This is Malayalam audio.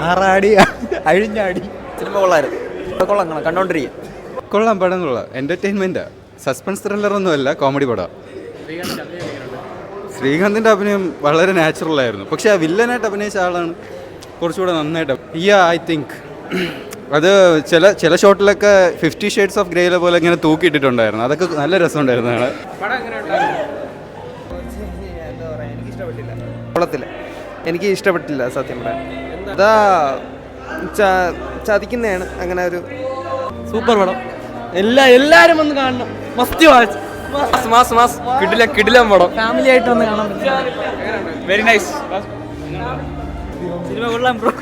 ആറാടി അഴിഞ്ഞാടി. സിനിമ കൊള്ളായിരുന്നു. കൊള്ളാം, കണ്ടോണ്ടിരിക്കുക. കൊള്ളാം, പടം കൊള്ളാം. എൻ്റർടൈൻമെൻറ്റാ, സസ്പെൻസ് ത്രില്ലറൊന്നുമല്ല, കോമഡി പടം. ശ്രീകാന്തിൻ്റെ അഭിനയം വളരെ നാച്ചുറലായിരുന്നു. പക്ഷേ ആ വില്ലനായിട്ട് അഭിനയിച്ച ആളാണ് കുറച്ചുകൂടെ നന്നായിട്ട്. ഐ തിങ്ക് അത് ചില ഷോട്ടിലൊക്കെ 50 Shades of Grey പോലെ ഇങ്ങനെ തൂക്കിയിട്ടിട്ടുണ്ടായിരുന്നു. അതൊക്കെ നല്ല രസമുണ്ടായിരുന്നു. കൊള്ളത്തില്ല, എനിക്ക് ഇഷ്ടപ്പെട്ടില്ല സത്യം പറയാൻ. അതാ ചതിക്കുന്നതാണ് അങ്ങനെ ഒരു സൂപ്പർ പടം. എല്ലാരും വന്ന് കാണണം. Must watch. കിടിലം പടം. ഫാമിലി ആയിട്ട് വന്ന് കാണാൻ വെരി നൈസ്. സിനിമ കൊള്ളാം ബ്രോ.